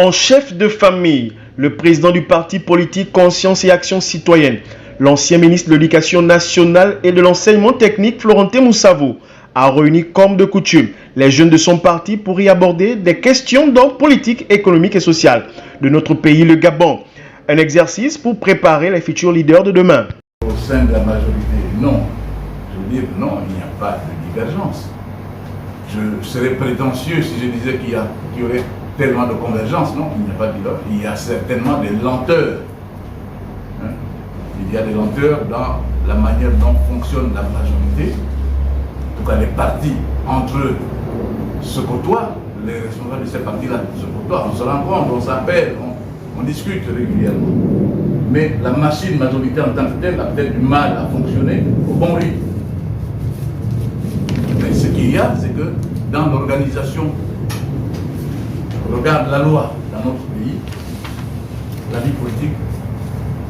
En chef de famille, le président du parti politique Conscience et Action Citoyenne, l'ancien ministre de l'Éducation nationale et de l'enseignement technique Florentin Moussavo, a réuni comme de coutume les jeunes de son parti pour y aborder des questions d'ordre politique, économique et social de notre pays, le Gabon. Un exercice pour préparer les futurs leaders de demain. Au sein de la majorité, non. Je veux dire, non, il n'y a pas de divergence. Je serais prétentieux si je disais qu'il y aurait tellement de convergence. Non, il n'y a pas de divergence. Il y a certainement des lenteurs. Il y a des lenteurs dans la manière dont fonctionne la majorité. En tout cas, les partis entre eux se côtoient. Les responsables de ces partis-là se côtoient. On se rencontre, on s'appelle, on discute régulièrement. Mais la machine majoritaire en tant que telle a peut-être du mal à fonctionner au bon rythme. Mais ce qu'il y a, c'est que dans l'organisation, on regarde la loi dans notre pays, la vie politique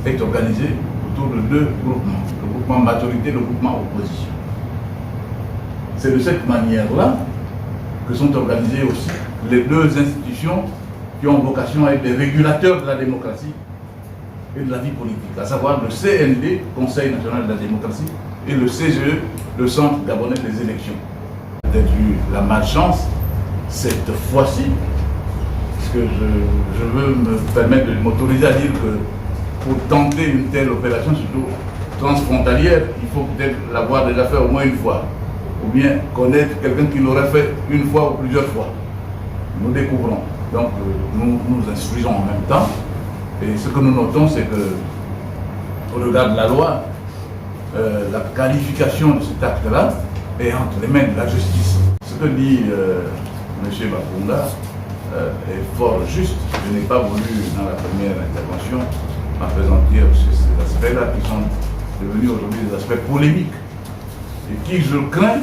est organisée autour de deux groupements, le groupement majorité et le groupement opposition. C'est de cette manière-là que sont organisées aussi les deux institutions qui ont vocation à être des régulateurs de la démocratie et de la vie politique, à savoir le CND, Conseil national de la démocratie, et le CGE, le Centre gabonais des élections. Peut-être eu la malchance cette fois-ci, parce que je veux me permettre de m'autoriser à dire que pour tenter une telle opération, surtout transfrontalière, il faut peut-être l'avoir déjà fait au moins une fois, ou bien connaître quelqu'un qui l'aurait fait une fois ou plusieurs fois. Nous découvrons. Donc nous instruisons en même temps. Et ce que nous notons, c'est que, au regard de la loi, la qualification de cet acte-là est entre les mains de la justice. Ce que dit M. Bakunda est fort juste. Je n'ai pas voulu, dans la première intervention, m'appesantir sur ces aspects-là qui sont devenus aujourd'hui des aspects polémiques et qui, je crains,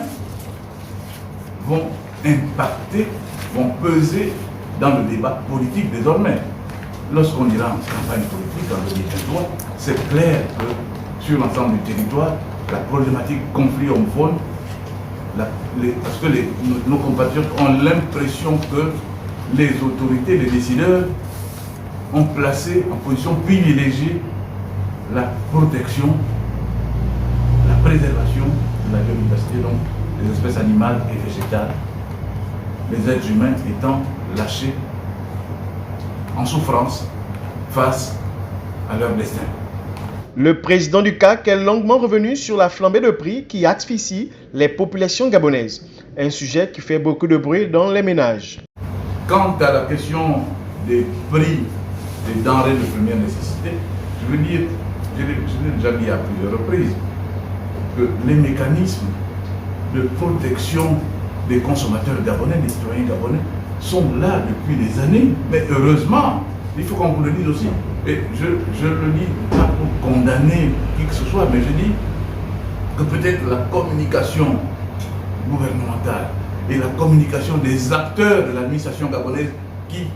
vont impacter, vont peser dans le débat politique désormais. Lorsqu'on ira en campagne politique en 2023, c'est clair que sur l'ensemble du territoire, la problématique conflit homme-faune, parce que nos compatriotes ont l'impression que les autorités, les décideurs ont placé en position privilégiée la protection, la préservation de la biodiversité, donc des espèces animales et végétales, les êtres humains étant lâchés en souffrance face à leur destin. Le président du CAC est longuement revenu sur la flambée de prix qui asphyxie les populations gabonaises, un sujet qui fait beaucoup de bruit dans les ménages. Quant à la question des prix des denrées de première nécessité, je veux dire, je l'ai déjà dit à plusieurs reprises, que les mécanismes de protection des consommateurs gabonais, des citoyens gabonais, sont là depuis des années, mais heureusement, il faut qu'on vous le dise aussi, et je le dis pas pour condamner qui que ce soit, mais je dis que peut-être la communication gouvernementale et la communication des acteurs de l'administration gabonaise qui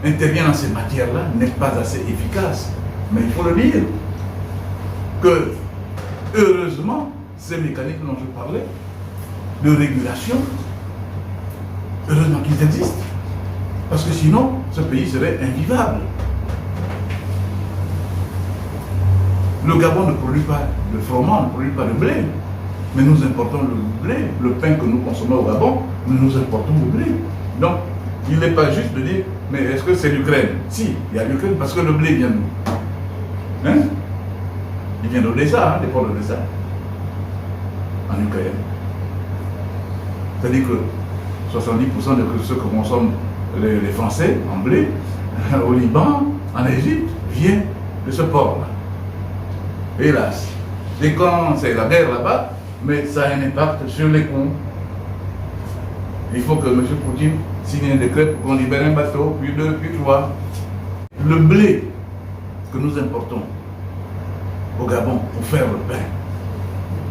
interviennent dans ces matières-là n'est pas assez efficace. Mais il faut le dire, que heureusement, ces mécanismes dont je parlais, de régulation, heureusement qu'ils existent. Parce que sinon, ce pays serait invivable. Le Gabon ne produit pas de froment, ne produit pas de blé. Mais nous importons le blé, le pain que nous consommons au Gabon, nous importons le blé. Donc, il n'est pas juste de dire, mais est-ce que c'est l'Ukraine? Si, il y a l'Ukraine parce que le blé vient d'où? Hein? Il vient d'Odessa, des ports d'Odessa, en Ukraine. C'est-à-dire que 70% de ce que consomment les Français en blé, au Liban, en Égypte, vient de ce port-là. Hélas. Et quand c'est la guerre là-bas, mais ça a un impact sur les coûts. Il faut que M. Poutine signe un décret pour qu'on libère un bateau, puis deux, puis trois. Le blé que nous importons au Gabon pour faire le pain,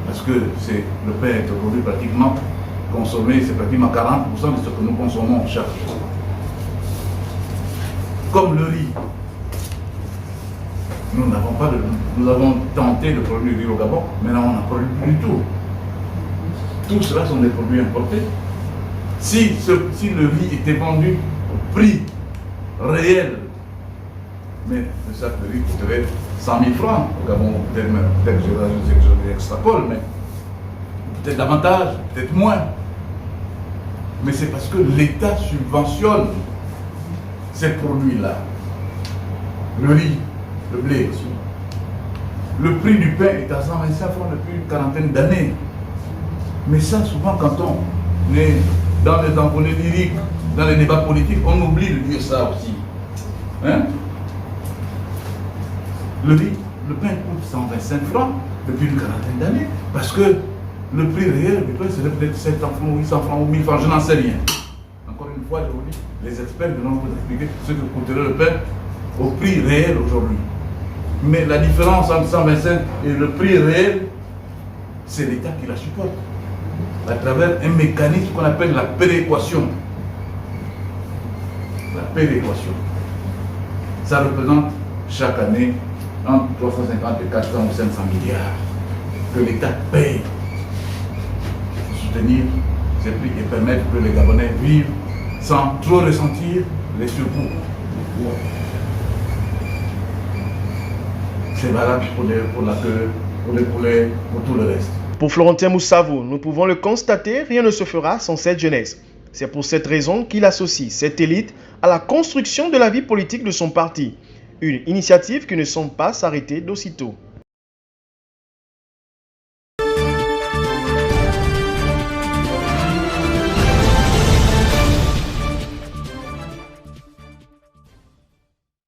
parce que le pain est aujourd'hui pratiquement consommé, c'est pratiquement 40% de ce que nous consommons chaque jour. Comme le riz. Nous avons tenté de produire du riz au Gabon, mais là on n'en produit plus du tout. Tout cela sont des produits importés. Si le riz était vendu au prix réel. Mais le sac de riz coûterait 100 000 francs. Au Gabon, peut-être que j'extrapole, mais peut-être davantage, peut-être moins. Mais c'est parce que l'État subventionne ces produits-là. Le riz, le blé aussi. Le prix du pain est à 125 francs depuis une quarantaine d'années. Mais ça, souvent, quand on est dans les tamponnées lyriques, dans les débats politiques, on oublie de dire ça aussi. Hein? Le riz, le pain coûte 125 francs depuis une quarantaine d'années. Parce que le prix réel du pain, c'est peut-être 700 francs, 800 francs ou 1000 francs, je n'en sais rien. Encore une fois, je vous dis, les experts vont vous expliquer ce que coûterait le pain au prix réel aujourd'hui. Mais la différence entre 125 et le prix réel, c'est l'État qui la supporte. À travers un mécanisme qu'on appelle la péréquation. La péréquation. Ça représente chaque année entre 350 et 400 ou 500 milliards que l'État paye pour soutenir ces prix et permettre que les Gabonais vivent sans trop ressentir les surcoûts. C'est valable pour la queue, pour les poulets, pour tout le reste. Pour Florentin Moussavo, nous pouvons le constater, rien ne se fera sans cette jeunesse. C'est pour cette raison qu'il associe cette élite à la construction de la vie politique de son parti. Une initiative qui ne semble pas s'arrêter d'aussitôt.